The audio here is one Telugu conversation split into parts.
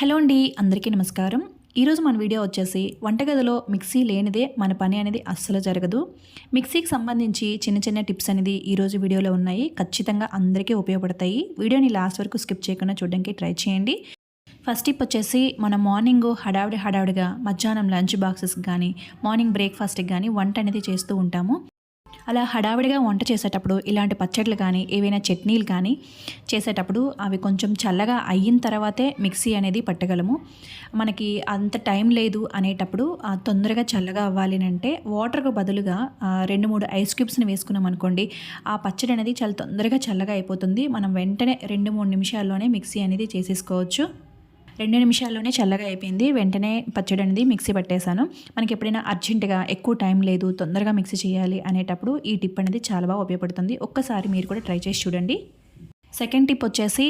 హలో అండి, అందరికీ నమస్కారం. ఈరోజు మన వీడియో వచ్చేసి వంటగదిలో మిక్సీ లేనిదే మన పని అనేది అస్సలు జరగదు. మిక్సీకి సంబంధించి చిన్న చిన్న టిప్స్ అనేది ఈరోజు వీడియోలో ఉన్నాయి. ఖచ్చితంగా అందరికీ ఉపయోగపడతాయి. వీడియోని లాస్ట్ వరకు స్కిప్ చేయకుండా చూడడానికి ట్రై చేయండి. ఫస్ట్ టిప్ వచ్చేసి మనం మార్నింగ్ హడావిడిగా మధ్యాహ్నం లంచ్ బాక్సెస్కి కానీ మార్నింగ్ బ్రేక్ఫాస్ట్కి కానీ వంట అనేది చేస్తూ ఉంటాము. అలా హడావిడిగా వంట చేసేటప్పుడు ఇలాంటి పచ్చళ్ళు కానీ ఏవైనా చట్నీలు కానీ చేసేటప్పుడు అవి కొంచెం చల్లగా అయిన తర్వాతే మిక్సీ అనేది పట్టగలము. మనకి అంత టైం లేదు అనేటప్పుడు తొందరగా చల్లగా అవ్వాలి అంటే వాటర్కు బదులుగా 2-3 ఐస్ క్యూబ్స్ని వేసుకున్నాం అనుకోండి, ఆ పచ్చడి అనేది చాలా తొందరగా చల్లగా అయిపోతుంది. మనం వెంటనే 2-3 నిమిషాల్లోనే మిక్సీ అనేది చేసేసుకోవచ్చు. 2 నిమిషాల్లోనే చల్లగా అయిపోయింది. వెంటనే పచ్చడి అనేది మిక్సీ పట్టేశాను. మనకి ఎప్పుడైనా అర్జెంటుగా ఎక్కువ టైం లేదు, తొందరగా మిక్సీ చేయాలి అనేటప్పుడు ఈ టిప్ అనేది చాలా బాగా ఉపయోగపడుతుంది. ఒక్కసారి మీరు కూడా ట్రై చేసి చూడండి. సెకండ్ టిప్ వచ్చేసి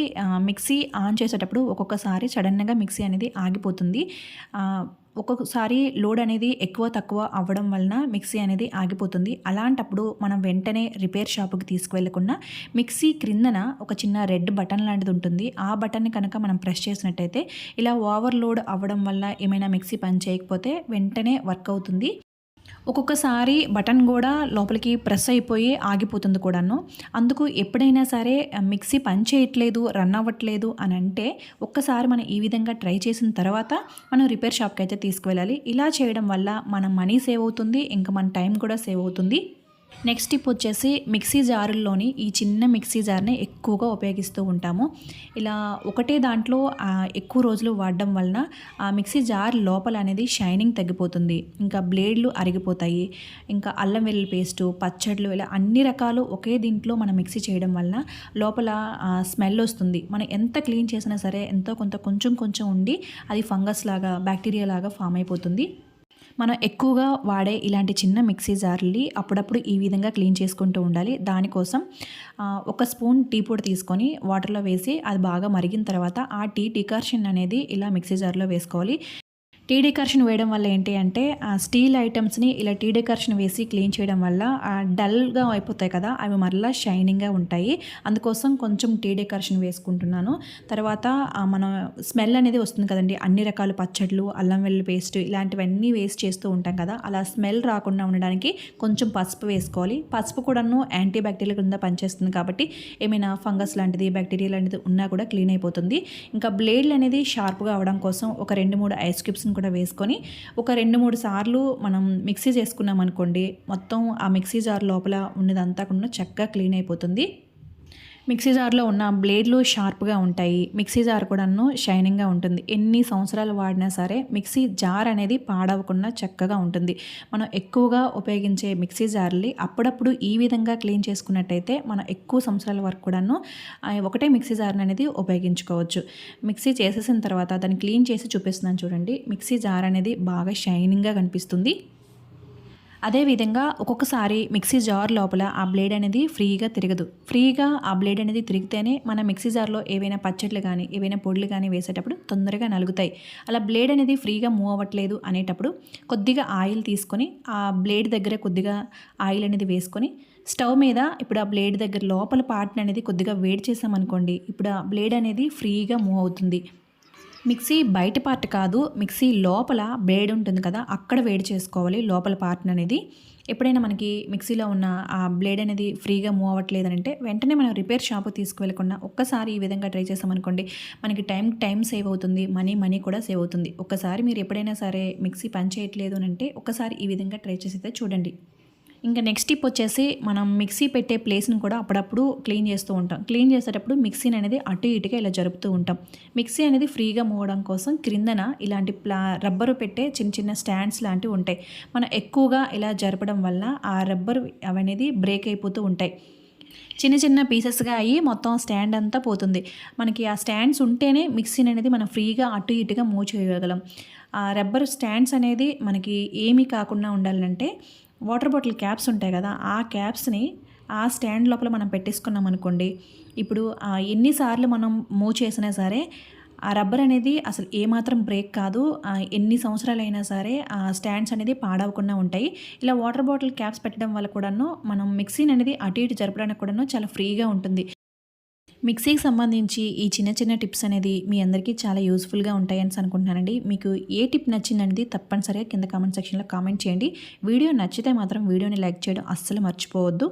మిక్సీ ఆన్ చేసేటప్పుడు ఒక్కొక్కసారి సడన్గా మిక్సీ అనేది ఆగిపోతుంది. ఒక్కొక్కసారి లోడ్ అనేది ఎక్కువ తక్కువ అవ్వడం వలన మిక్సీ అనేది ఆగిపోతుంది. అలాంటప్పుడు మనం వెంటనే రిపేర్ షాపుకి తీసుకువెళ్ళకుండా మిక్సీ క్రిందన ఒక చిన్న రెడ్ బటన్ లాంటిది ఉంటుంది. ఆ బటన్ని కనుక మనం ప్రెస్ చేసినట్టయితే ఇలా ఓవర్లోడ్ అవ్వడం వల్ల ఏమైనా మిక్సీ పని చేయకపోతే వెంటనే వర్క్ అవుతుంది. ఒక్కొక్కసారి బటన్ కూడా లోపలికి ప్రెస్ అయిపోయి ఆగిపోతుంది కూడాను. అందుకు ఎప్పుడైనా సరే మిక్సీ పని చేయట్లేదు, రన్ అవ్వట్లేదు అని అంటే ఒక్కసారి మనం ఈ విధంగా ట్రై చేసిన తర్వాత మనం రిపేర్ షాప్కి అయితే తీసుకువెళ్ళాలి. ఇలా చేయడం వల్ల మన మనీ సేవ్ అవుతుంది, ఇంకా మన టైం కూడా సేవ్ అవుతుంది. నెక్స్ట్ టిప్ వచ్చేసి మిక్సీ జారుల్లోని ఈ చిన్న మిక్సీ జార్ని ఎక్కువగా ఉపయోగిస్తూ ఉంటాము. ఇలా ఒకటే దాంట్లో ఎక్కువ రోజులు వాడడం వలన ఆ మిక్సీ జార్ లోపల అనేది షైనింగ్ తగ్గిపోతుంది. ఇంకా బ్లేడ్లు అరిగిపోతాయి. ఇంకా అల్లం వెల్లుల్లి పేస్టు, పచ్చళ్ళు ఇలా అన్ని రకాలు ఒకే దీంట్లో మనం మిక్సీ చేయడం వలన లోపల స్మెల్ వస్తుంది. మనం ఎంత క్లీన్ చేసినా సరే ఎంతో కొంచెం కొంచెం ఉండి అది ఫంగస్ లాగా, బ్యాక్టీరియా లాగా ఫామ్ అయిపోతుంది. మనం ఎక్కువగా వాడే ఇలాంటి చిన్న మిక్సీ జార్ని అప్పుడప్పుడు ఈ విధంగా క్లీన్ చేసుకుంటూ ఉండాలి. దానికోసం ఒక స్పూన్ టీ పొడి తీసుకొని వాటర్లో వేసి అది బాగా మరిగిన తర్వాత ఆ టీ డికాషన్ అనేది ఇలా మిక్సీ జార్లో వేసుకోవాలి. టీ డికాషన్ వేయడం వల్ల ఏంటి అంటే స్టీల్ ఐటమ్స్ని ఇలా టీ డికాషన్ వేసి క్లీన్ చేయడం వల్ల డల్గా అయిపోతాయి కదా, అవి మరలా షైనింగ్గా ఉంటాయి. అందుకోసం కొంచెం టీ డికాషన్ వేసుకుంటున్నాను. తర్వాత మనం స్మెల్ అనేది వస్తుంది కదండి, అన్ని రకాల పచ్చళ్ళు, అల్లం వెల్లుల్లి పేస్ట్ ఇలాంటివన్నీ వేస్ట్ చేస్తూ ఉంటాం కదా, అలా స్మెల్ రాకుండా ఉండడానికి కొంచెం పసుపు వేసుకోవాలి. పసుపు కూడాను యాంటీ బ్యాక్టీరియల్ కింద పనిచేస్తుంది కాబట్టి ఏమైనా ఫంగస్ లాంటిది, బ్యాక్టీరియా లాంటిది ఉన్నా కూడా క్లీన్ అయిపోతుంది. ఇంకా బ్లేడ్లు అనేది షార్ప్గా అవడం కోసం ఒక 2-3 ఐస్ క్యూబ్స్ని కూడా వేసుకొని ఒక 2-3 సార్లు మనం మిక్సీ చేసుకున్నాం అనుకోండి, మొత్తం ఆ మిక్సీ జార్ లోపల ఉన్నదంతా కూడా చక్కగా క్లీన్ అయిపోతుంది. మిక్సీ జార్లో ఉన్న బ్లేడ్లు షార్ప్గా ఉంటాయి. మిక్సీ జార్ కూడాను షైనింగ్గా ఉంటుంది. ఎన్ని సంవత్సరాలు వాడినా సరే మిక్సీ జార్ అనేది పాడవకుండా చక్కగా ఉంటుంది. మనం ఎక్కువగా ఉపయోగించే మిక్సీ జార్ని అప్పుడప్పుడు ఈ విధంగా క్లీన్ చేసుకున్నట్టయితే మనం ఎక్కువ సంవత్సరాల వరకు కూడాను ఒకటే మిక్సీ జార్ని అనేది ఉపయోగించుకోవచ్చు. మిక్సీ చేసేసిన తర్వాత దాన్ని క్లీన్ చేసి చూపిస్తున్నాను చూడండి. మిక్సీ జార్ అనేది బాగా షైనింగ్గా కనిపిస్తుంది. అదేవిధంగా ఒక్కొక్కసారి మిక్సీ జార్ లోపల ఆ బ్లేడ్ అనేది ఫ్రీగా తిరగదు. ఫ్రీగా ఆ బ్లేడ్ అనేది తిరిగితేనే మన మిక్సీ జార్లో ఏవైనా పచ్చళ్ళు కానీ ఏవైనా పొడులు కానీ వేసేటప్పుడు తొందరగా నలుగుతాయి. అలా బ్లేడ్ అనేది ఫ్రీగా మూవ్ అవ్వట్లేదు అనేటప్పుడు కొద్దిగా ఆయిల్ తీసుకొని ఆ బ్లేడ్ దగ్గర కొద్దిగా ఆయిల్ అనేది వేసుకొని స్టవ్ మీద ఇప్పుడు ఆ బ్లేడ్ దగ్గర లోపల పార్ట్ని అనేది కొద్దిగా వేడి చేసామనుకోండి, ఇప్పుడు ఆ బ్లేడ్ అనేది ఫ్రీగా మూవ్ అవుతుంది. మిక్సీ బయట పార్ట్ కాదు, మిక్సీ లోపల బ్లేడ్ ఉంటుంది కదా, అక్కడ వేడి చేసుకోవాలి లోపల పార్ట్ అనేది. ఎప్పుడైనా మనకి మిక్సీలో ఉన్న ఆ బ్లేడ్ అనేది ఫ్రీగా మూవ్ అవ్వట్లేదంటే వెంటనే మనం రిపేర్ షాపు తీసుకువెళ్ళకుండా ఒక్కసారి ఈ విధంగా ట్రై చేసామనుకోండి, మనకి టైం సేవ్ అవుతుంది, మనీ కూడా సేవ్ అవుతుంది. ఒక్కసారి మీరు ఎప్పుడైనా సరే మిక్సీ పని చేయట్లేదు అంటే ఒక్కసారి ఈ విధంగా ట్రై చేసి చూడండి. ఇంకా నెక్స్ట్ టిప్ వచ్చేసి మనం మిక్సీ పెట్టే ప్లేస్ని కూడా అప్పుడప్పుడు క్లీన్ చేస్తూ ఉంటాం. క్లీన్ చేసేటప్పుడు మిక్సీని అనేది అటు ఇటుగా ఇలా జరుపుతూ ఉంటాం. మిక్సీ అనేది ఫ్రీగా మూవ్ అవడం కోసం క్రిందన ఇలాంటి రబ్బరు పెట్టే చిన్న చిన్న స్టాండ్స్ లాంటివి ఉంటాయి. మనం ఎక్కువగా ఇలా జరపడం వల్ల ఆ రబ్బరు అవనేది బ్రేక్ అయిపోతూ ఉంటాయి. చిన్న చిన్న పీసెస్గా అయ్యి మొత్తం స్టాండ్ అంతా పోతుంది. మనకి ఆ స్టాండ్స్ ఉంటేనే మిక్సీని అనేది మనం ఫ్రీగా అటు ఇటుగా మూవ్ చేయగలం. ఆ రబ్బర్ స్టాండ్స్ అనేది మనకి ఏమీ కాకుండా ఉండాలంటే వాటర్ బాటిల్ క్యాప్స్ ఉంటాయి కదా, ఆ క్యాప్స్ని ఆ స్టాండ్ లోపల మనం పెట్టేసుకున్నాం అనుకోండి, ఇప్పుడు ఎన్నిసార్లు మనం మూవ్ చేసినా సరే ఆ రబ్బర్ అనేది అసలు ఏమాత్రం బ్రేక్ కాదు. ఎన్ని సంవత్సరాలైనా సరే ఆ స్టాండ్స్ అనేది పాడవకుండా ఉంటాయి. ఇలా వాటర్ బాటిల్ క్యాప్స్ పెట్టడం వల్ల కూడాను మనం మిక్సీని అనేది అటు ఇటు జరపడానికి కూడాను చాలా ఫ్రీగా ఉంటుంది. మిక్సీకి సంబంధించి ఈ చిన్న చిన్న టిప్స్ అనేది మీ అందరికీ చాలా యూస్ఫుల్గా ఉంటాయని అనుకుంటున్నానండి. మీకు ఏ టిప్ నచ్చిందనేది తప్పనిసరిగా కింద కామెంట్ సెక్షన్లో కామెంట్ చేయండి. వీడియో నచ్చితే మాత్రం వీడియోని లైక్ చేయడం అస్సలు మర్చిపోవద్దు.